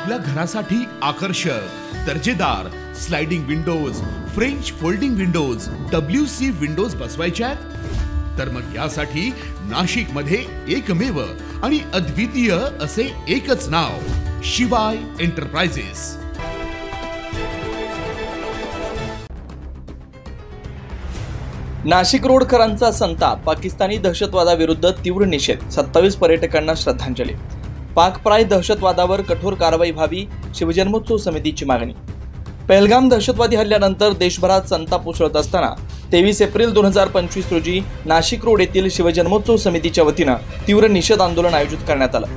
आपल्या घरासाठी आकर्षक दर्जेदार sliding windows, French folding windows, WC windows बसवायच्या तर मग यासाठी नाशिक मध्ये एकमेव आणि अद्वितीय असे एकच नाव, शिवाय एंटरप्राइजेस। नाशिक रोडकरांचा संताप, पाकिस्तानी दहशतवादाविरुद्ध तीव्र निषेध, 27 पर्यटकांना श्रद्धांजली। पाकप्राय दहशतवादावर कठोर कारवाई व्हावी, शिवजन्मोत्सव समितीची मागणी। पहलगाम दहशतवादी हल्ल्यानंतर देशभरात संताप उसळत असताना 23 एप्रिल 2025 रोजी नाशिक रोड येथील शिवजन्मोत्सव समितीच्या वतीनं तीव्र निषेध आंदोलन आयोजित करण्यात आलं।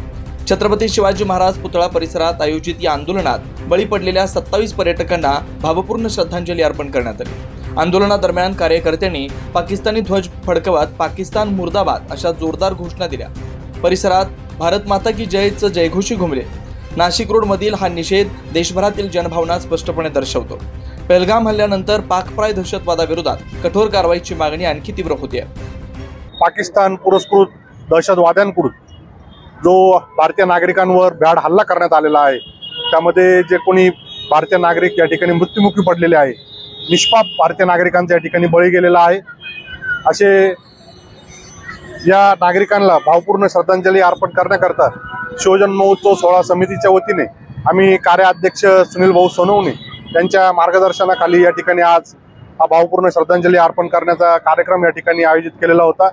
छत्रपती शिवाजी महाराज पुतळा परिसरात आयोजित या आंदोलनात बळी पडलेल्या 27 पर्यटकांना भावपूर्ण श्रद्धांजली अर्पण करण्यात आली। आंदोलनादरम्यान कार्यकर्त्यांनी पाकिस्तानी ध्वज फडकवत पाकिस्तान मुर्दाबाद अशा जोरदार घोषणा दिल्या। परिसरात भारत माता की जयचे जयघोषी घुमले। नाशिक रोड मधील हा निषेध देशभरातील जनभावना स्पष्टपणे दर्शवतो। पहलगाम हल्ल्यानंतर पाकप्राय दहशतवादाविरोधात कठोर कारवाईची मागणी आणखी तीव्र होते। पाकिस्तान पुरस्कृत दहशतवाद्यांकडून जो भारतीय नागरिकांवर भ्याड हल्ला करण्यात आलेला आहे, त्यामध्ये जे कोणी भारतीय नागरिक या ठिकाणी मृत्युमुखी पडलेले आहे, निष्पाप भारतीय नागरिकांच्या ठिकाणी बळी गेलेला आहे, असे या नागरिकांना भावपूर्ण श्रद्धांजली अर्पण करण्याकरता शिवजन्मोत्सव सोहळा समितीच्या वतीने आम्ही कार्याध्यक्ष सुनील भाऊ सोनवणे यांच्या मार्गदर्शनाखाली या ठिकाणी आज हा भावपूर्ण श्रद्धांजली अर्पण करण्याचा कार्यक्रम या ठिकाणी आयोजित केलेला होता।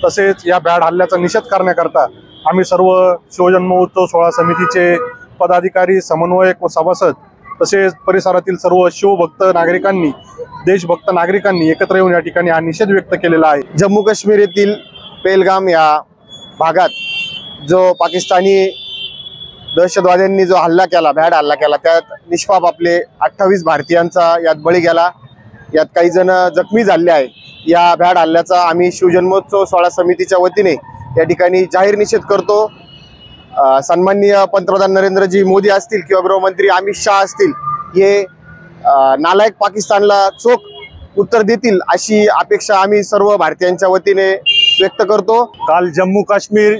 तसेच या भ्याड हल्ल्याचा निषेध करण्याकरता आम्ही सर्व शिवजन्मोत्सव सोहळा समितीचे पदाधिकारी, समन्वयक व सभासद तसेच परिसरातील सर्व शिवभक्त नागरिकांनी, देशभक्त नागरिकांनी एकत्र येऊन या ठिकाणी हा निषेध व्यक्त केलेला आहे। जम्मू काश्मीर येथील पहलगाम या भागात जो पाकिस्तानी दहशतवाद्यांनी जो हल्ला केला, भ्याड हल्ला केला, त्यात निष्पाप आपले 28 भारतीयांचा यात बळी गेला, यात काही जण जखमी झाले आहे। या भ्याड हल्ल्याचा आम्ही शिवजन्मोत्सव सोहळा समितीच्या वतीने या ठिकाणी जाहीर निषेध करतो। सन्माननीय पंतप्रधान नरेंद्रजी मोदी असतील किंवा गृहमंत्री अमित शाह असतील, हे नालायक पाकिस्तानला चोख उत्तर देतील अशी अपेक्षा आम्ही सर्व भारतीयांच्या वतीने व्यक्त करतो। काल जम्मू काश्मीर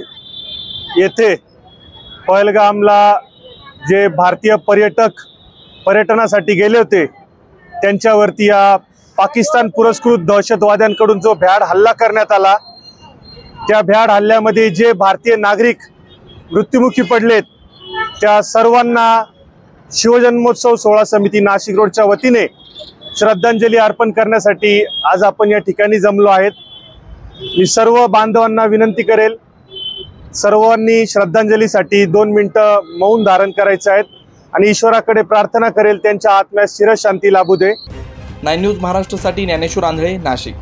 येथे पहलगामला जे भारतीय पर्यटक पर्यटनासाठी गेले होते, त्यांच्यावरती या पाकिस्तान पुरस्कृत दहशतवाद्यांकडून जो भ्याड हल्ला करण्यात आला, त्या भ्याड हल्ल्यामध्ये जे भारतीय नागरिक मृत्युमुखी पडलेत, त्या सर्वांना शिवजन्मोत्सव सोहळा समिती नाशिक रोडच्या वतीने श्रद्धांजली अर्पण करण्यासाठी आज आपण या ठिकाणी जमलो आहेत। मी सर्व बांधवांना विनंती करेल, सर्वांनी श्रद्धांजलीसाठी 2 मिनिटं मौन धारण करायचं आहे आणि ईश्वराकडे प्रार्थना करेल त्यांच्या आत्म्यास चिरशांती लाभू दे। 9 न्यूज महाराष्ट्रासाठी ज्ञानेश्वर आंधळे, नाशिक।